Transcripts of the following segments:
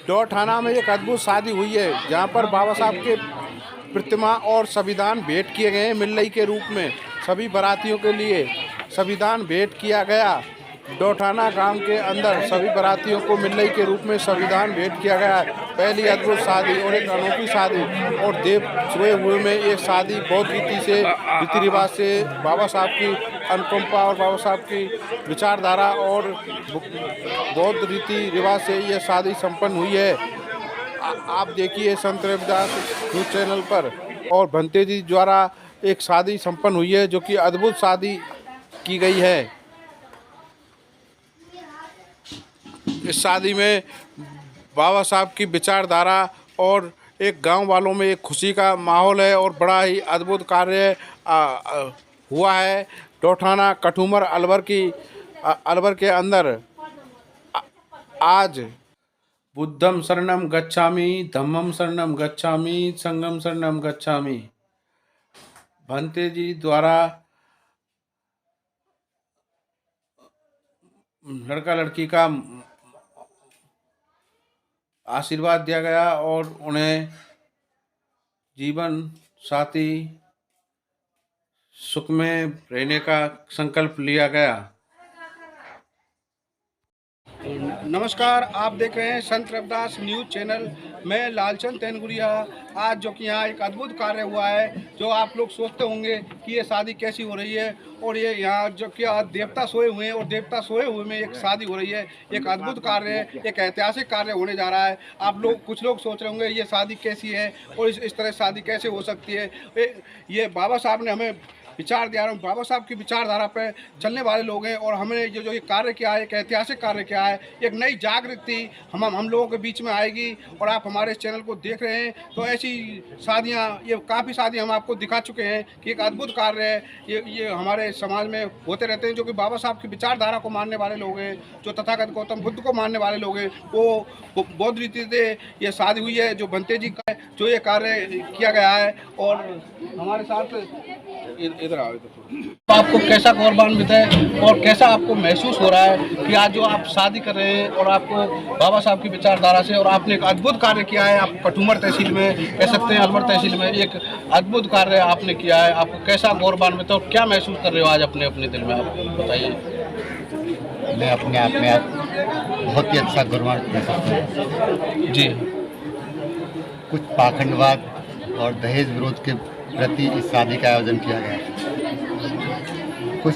डोरठाना में एक अद्भुत शादी हुई है जहां पर बाबा साहब के प्रतिमा और संविधान भेंट किए गए हैं मिल्लई के रूप में। सभी बारातियों के लिए संविधान भेंट किया गया। डोरठाना गांव के अंदर सभी बारातियों को मिल्लई के रूप में संविधान भेंट किया गया है। पहली अद्भुत शादी और एक अनोखी शादी और देव सोए हुए में ये शादी बहुत रीति रिवाज से बाबा साहब की अनुकंपा और बाबा साहब की विचारधारा और बहुत रीति रिवाज से ये शादी संपन्न हुई है। आप देखिए संत रविदास न्यूज़ चैनल पर और भंते जी द्वारा एक शादी संपन्न हुई है जो कि अद्भुत शादी की गई है। इस शादी में बाबा साहब की विचारधारा और एक गांव वालों में एक खुशी का माहौल है और बड़ा ही अद्भुत कार्य हुआ है। डोरठाना कठूमर अलवर के अंदर आज बुद्धम शरणम गच्छामि, धम्मम शरणम गच्छामि, संघम शरणम गच्छामि भंते जी द्वारा लड़का लड़की का आशीर्वाद दिया गया और उन्हें जीवन साथी सुख में रहने का संकल्प लिया गया। नमस्कार, आप देख रहे हैं संत रविदास न्यूज़ चैनल। मैं लालचंद तेनगुड़िया। आज जो कि यहाँ एक अद्भुत कार्य हुआ है जो आप लोग सोचते होंगे कि ये शादी कैसी हो रही है और ये यहाँ जो कि आज देवता सोए हुए हैं और देवता सोए हुए में एक शादी हो रही है। एक अद्भुत कार्य है, एक ऐतिहासिक कार्य होने जा रहा है। आप लोग कुछ लोग सोच रहे होंगे ये शादी कैसी है और इस तरह शादी कैसे हो सकती है। ये बाबा साहब ने हमें विचार दिया है। बाबा साहब की विचारधारा पे चलने वाले लोग हैं और हमने जो ये कार्य किया है, एक ऐतिहासिक कार्य किया है। एक नई जागृति हम लोगों के बीच में आएगी और आप हमारे इस चैनल को देख रहे हैं तो ऐसी शादियां, ये काफ़ी शादियां हम आपको दिखा चुके हैं कि एक अद्भुत कार्य है। ये हमारे समाज में होते रहते हैं जो कि बाबा साहब की विचारधारा को मानने वाले लोग हैं, जो तथागत गौतम बुद्ध को मानने वाले लोग हैं, वो बौद्ध रीति से ये शादी हुई है जो भंते जी का जो ये कार्य किया गया है। और हमारे साथ इधर आओ। तो आपको कैसा गौरवान्वित है और कैसा आपको महसूस हो रहा है कि आज जो आप शादी कर रहे हैं और आपको बाबा साहब की विचारधारा से और आपने एक अद्भुत कार्य किया है। आप कठूमर तहसील में कह सकते हैं, अलवर तहसील में एक अद्भुत कार्य आपने किया है। आपको कैसा गौरवान्वित है और क्या महसूस कर रहे हो आज अपने दिल में, आप बताइए। मैं अपने आप में बहुत ही अच्छा गौरवान्वित महसूस हूँ जी। कुछ पाखंडवाद और दहेज विरोध के प्रति इस शादी का आयोजन किया गया। कुछ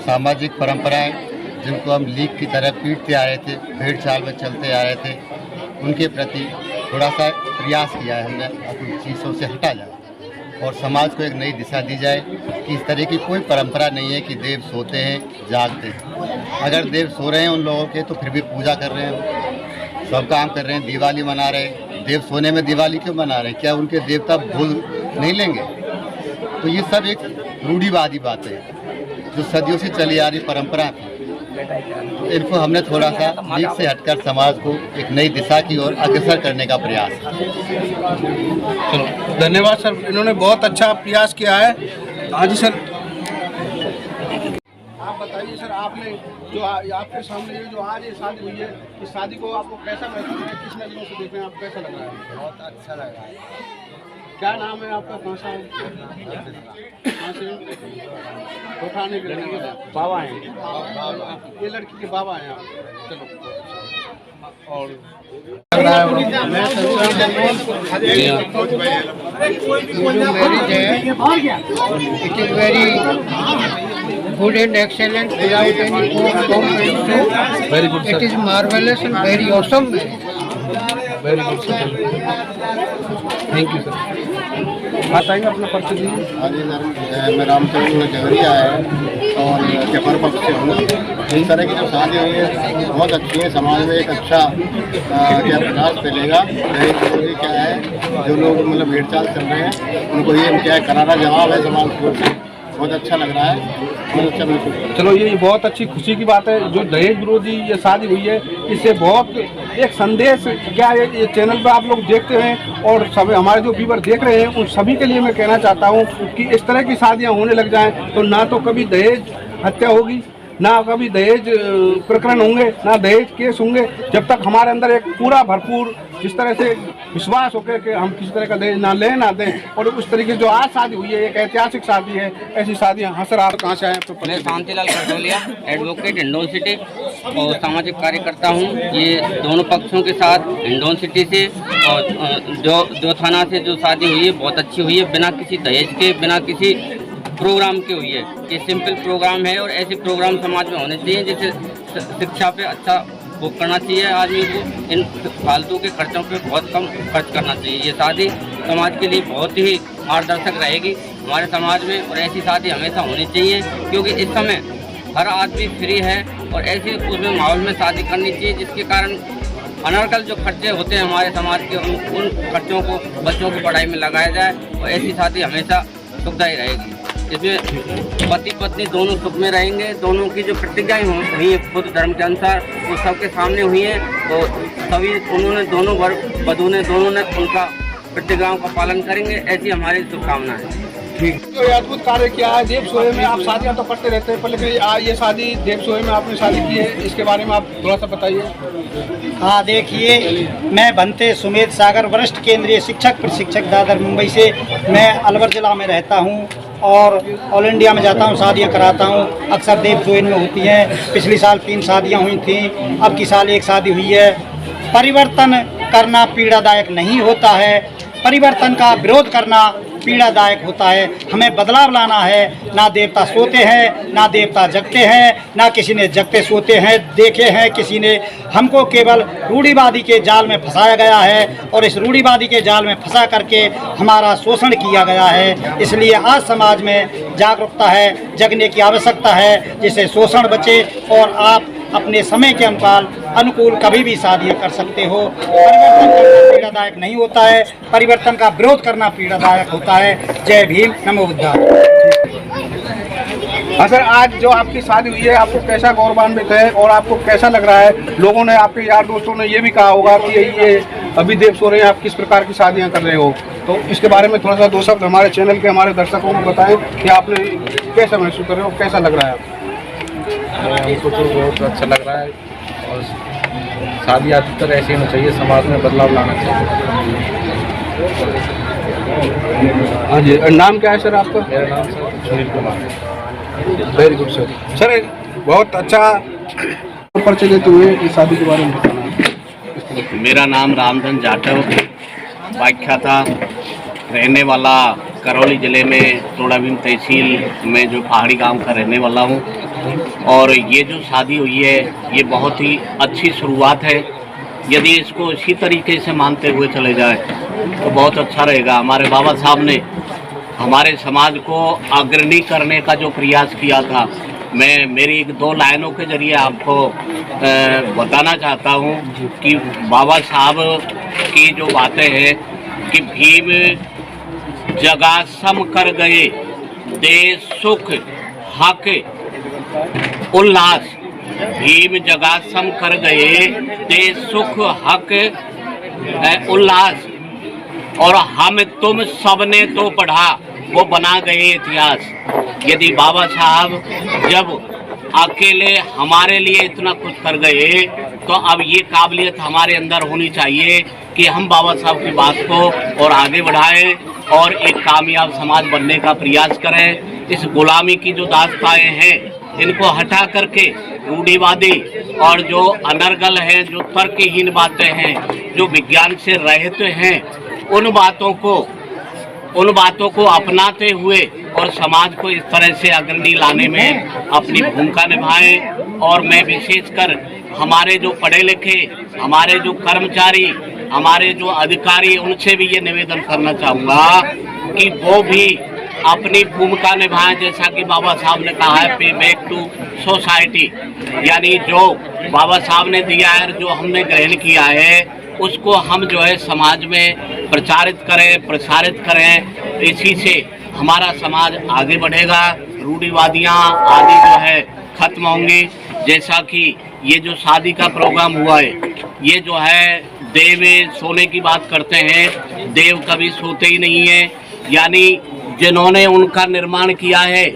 सामाजिक परंपराएं जिनको हम लीक की तरह पीटते आ रहे थे, भेड़ चाल में चलते आ रहे थे, उनके प्रति थोड़ा सा प्रयास किया है हमने अपनी चीज़ों से हटा जाए और समाज को एक नई दिशा दी जाए कि इस तरह की कोई परंपरा नहीं है कि देव सोते हैं जागते हैं। अगर देव सो रहे हैं उन लोगों के तो फिर भी पूजा कर रहे हैं, सब काम कर रहे हैं, दिवाली मना रहे हैं। देव सोने में दिवाली क्यों मना रहे हैं? क्या उनके देवता भूल नहीं लेंगे? तो ये सब एक रूढ़िवादी बातें हैं जो सदियों से चली आ रही परंपरा थी। तो इनको हमने थोड़ा सा लीक से हटकर समाज को एक नई दिशा की ओर अग्रसर करने का प्रयास किया। चलो धन्यवाद सर, इन्होंने बहुत अच्छा प्रयास किया है। हाँ जी सर, आप बताइए सर, आपने जो आपके सामने ये जो आज ये शादी हुई है, इस शादी को आपको कैसा महसूस है? किस नजरों से देख रहे हैं आप, कैसा लग रहा है? बहुत अच्छा लगा है। क्या नाम है आपका? कहाँ से? उठाने के लड़की के बाबा हैं, ये लड़की के बाबा हैं आप। चलो और it is very good and excellent without any complaint. very good sir. It is marvelous and very awesome. very good sir. Thank you sir. बताइए अपना परिचय दीजिए। हाँ जी सर, मैं रामचंद्र जगरिया है और जफर पक्ष से हूँ। इस तरह की जो शादी हुई है बहुत अच्छी है, समाज में एक अच्छा क्या प्रकाश फैलेगा। दहेज क्या है, जो लोग मतलब भेड़ चाल चल रहे हैं उनको ये क्या करारा जवाब है समाज को बहुत अच्छा लग रहा है, बहुत अच्छा महसूस। चलो ये बहुत अच्छी खुशी की बात है जो दहेज विरोधी ये शादी हुई है, इससे बहुत एक संदेश क्या है ये चैनल पे आप लोग देखते हैं और सभी हमारे जो व्यूअर देख रहे हैं उन सभी के लिए मैं कहना चाहता हूँ कि इस तरह की शादियाँ होने लग जाएं तो ना तो कभी दहेज हत्या होगी, ना कभी दहेज प्रकरण होंगे, ना दहेज केस होंगे, जब तक हमारे अंदर एक पूरा भरपूर जिस तरह से विश्वास हो के कि हम किसी तरह का दहेज ना लें ना दें। और उस तरीके से जो आज शादी हुई है एक ऐतिहासिक शादी है, ऐसी शादियाँ हंसर। आप कहाँ से आए? तो मैं शांतिलाल खरतोलिया, एडवोकेट हिंडौन सिटी और सामाजिक कार्यकर्ता हूँ। ये दोनों पक्षों के साथ हिंडौन सिटी से और दो थाना से जो शादी हुई है बहुत अच्छी हुई है, बिना किसी दहेज के, बिना किसी प्रोग्राम के हुई है। ये सिंपल प्रोग्राम है और ऐसे प्रोग्राम समाज में होने चाहिए जिससे शिक्षा पे अच्छा वो करना चाहिए आदमी को, इन फालतू के खर्चों पे बहुत कम खर्च करना चाहिए। ये शादी समाज के लिए बहुत ही मार्गदर्शक रहेगी हमारे समाज में और ऐसी शादी हमेशा होनी चाहिए क्योंकि इस समय हर आदमी फ्री है और ऐसे उसमें माहौल में शादी करनी चाहिए जिसके कारण अनर्गल जो खर्चे होते हैं हमारे समाज के उन खर्चों को बच्चों की पढ़ाई में लगाया जाए और ऐसी शादी हमेशा सुखदायी रहेगी। इसमें पति पत्नी दोनों सुख में रहेंगे, दोनों की जो प्रतिज्ञाएं हुई है खुद धर्म के अनुसार वो सबके सामने हुई हैं तो सभी उन्होंने दोनों वधू ने दोनों ने उनका प्रतिज्ञाओं का पालन करेंगे, ऐसी हमारी शुभकामना है। ठीक, तो ये अद्भुत कार्य किया है। देव सोहे में आप शादियाँ तो करते रहते हैं पर लेकिन ये शादी देव सोहे में आपने शादी की है, इसके बारे में आप थोड़ा सा बताइए। हाँ देखिए, मैं भंते सुमेध सागर, वरिष्ठ केंद्रीय शिक्षक प्रशिक्षक दादर मुंबई से। मैं अलवर जिला में रहता हूँ और ऑल इंडिया में जाता हूँ, शादियाँ कराता हूँ। अक्सर देव सोहिन में होती हैं। पिछली साल 3 शादियाँ हुई थी, अब की साल 1 शादी हुई है। परिवर्तन करना पीड़ादायक नहीं होता है, परिवर्तन का विरोध करना पीड़ादायक होता है। हमें बदलाव लाना है। ना देवता सोते हैं, ना देवता जगते हैं, ना किसी ने जगते सोते हैं देखे हैं किसी ने। हमको केवल रूढ़िवादी के जाल में फंसाया गया है और इस रूढ़िवादी के जाल में फंसा करके हमारा शोषण किया गया है। इसलिए आज समाज में जागरूकता है, जगने की आवश्यकता है जिससे शोषण बचे और आप अपने समय के अनुकूल कभी भी शादियाँ कर सकते हो। परिवर्तन करना पीड़ादायक नहीं होता है, परिवर्तन का विरोध करना पीड़ादायक होता है। जय भीम, नमो बुद्धाय। हाँ सर, आज जो आपकी शादी हुई है आपको कैसा गौरवान्वित है और आपको कैसा लग रहा है? लोगों ने, आपके यार दोस्तों ने ये भी कहा होगा कि ये अभी देव सो रहे हैं, आप किस प्रकार की शादियाँ कर रहे हो, तो इसके बारे में थोड़ा सा 2 शब्द हमारे चैनल के हमारे दर्शकों को बताएं कि आपने कैसा महसूस कर रहे हो, कैसा लग रहा है आपको? हमको तो बहुत अच्छा लग रहा है और शादी अधिकतर ऐसी होनी चाहिए, समाज में बदलाव लाना चाहिए। हाँ जी, नाम क्या है सर आपका? मेरा नाम सर सुनील कुमार है। Very good sir. सर बहुत अच्छा परिचय देते हुए इस शादी के बारे में बताना। मेरा नाम रामधन जाटव, व्याख्याता, रहने वाला करौली ज़िले में तोड़ाभीम तहसील में जो पहाड़ी गांव का रहने वाला हूं। और ये जो शादी हुई है ये बहुत ही अच्छी शुरुआत है। यदि इसको इसी तरीके से मानते हुए चले जाए तो बहुत अच्छा रहेगा। हमारे बाबा साहब ने हमारे समाज को अग्रणी करने का जो प्रयास किया था, मैं मेरी 2 लाइनों के जरिए आपको बताना चाहता हूँ कि बाबा साहब की जो बातें हैं कि भीम जगा सम कर गए, देश सुख हक उल्लास। भीम जगा सम कर गए, देश सुख हक उल्लास। और हम तुम सबने तो पढ़ा, वो बना गए इतिहास। यदि बाबा साहब जब अकेले हमारे लिए इतना कुछ कर गए तो अब ये काबिलियत हमारे अंदर होनी चाहिए कि हम बाबा साहब की बात को और आगे बढ़ाएं और एक कामयाब समाज बनने का प्रयास करें। इस गुलामी की जो दास्ताएं हैं इनको हटा करके रूढ़िवादी और जो अनर्गल हैं, जो तर्कहीन बातें हैं, जो विज्ञान से रहित हैं, उन बातों को अपनाते हुए और समाज को इस तरह से अग्रणी लाने में अपनी भूमिका निभाएं। और मैं विशेषकर हमारे जो पढ़े लिखे, हमारे जो कर्मचारी, हमारे जो अधिकारी, उनसे भी ये निवेदन करना चाहूँगा कि वो भी अपनी भूमिका निभाएं। जैसा कि बाबा साहब ने कहा है, पे बैक टू सोसाइटी, यानी जो बाबा साहब ने दिया है, जो हमने ग्रहण किया है, उसको हम जो है समाज में प्रचारित करें, प्रसारित करें। इसी से हमारा समाज आगे बढ़ेगा। रूढ़िवादियाँ आदि जो है खत्म होंगी। जैसा कि ये जो शादी का प्रोग्राम हुआ है, ये जो है देव सोने की बात करते हैं, देव कभी सोते ही नहीं है। यानी जिन्होंने उनका निर्माण किया है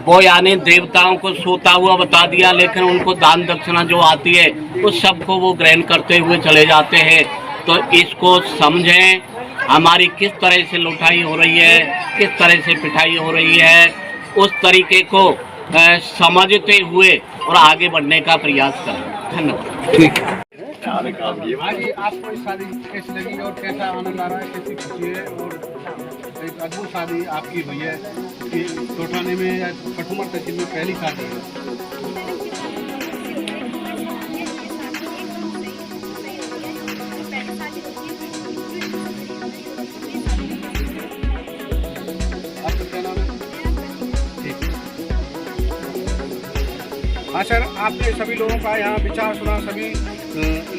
वो यानी देवताओं को सोता हुआ बता दिया, लेकिन उनको दान दक्षिणा जो आती है उस सबको वो ग्रहण करते हुए चले जाते हैं। तो इसको समझें, हमारी किस तरह से लुटाई हो रही है, किस तरह से पिटाई हो रही है, उस तरीके को समझते हुए और आगे बढ़ने का प्रयास करें। धन्यवाद। आज आपको इस शादी कैसी लगी और कैसा आनंद आ रहा है, कैसी खुशी है? और एक अद्भुत शादी आपकी हुई है कि टोठाने में या कठुमर तहसील में पहली शादी है। आपका क्या नाम है? ठीक है। हाँ सर, आपने सभी लोगों का यहाँ विचार सुना, सभी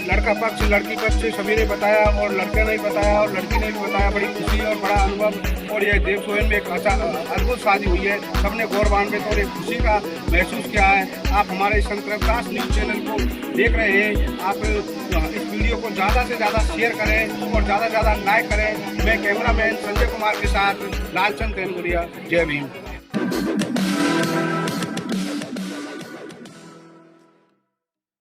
लड़का पक्ष लड़की पक्ष सभी ने बताया और लड़के ने बताया और लड़की ने भी बताया। बड़ी खुशी और बड़ा अनुभव, और ये देव सोहेल में एक अद्भुत शादी हुई है। सबने गौरवान्वित और एक खुशी का महसूस किया है। आप हमारे संत रविदास न्यूज़ चैनल को देख रहे हैं, आप इस वीडियो को ज़्यादा से ज़्यादा शेयर करें और ज़्यादा से ज़्यादा लाइक करें। मैं कैमरामैन संजय कुमार के साथ लालचंद तेनगुरिया। जय भीम।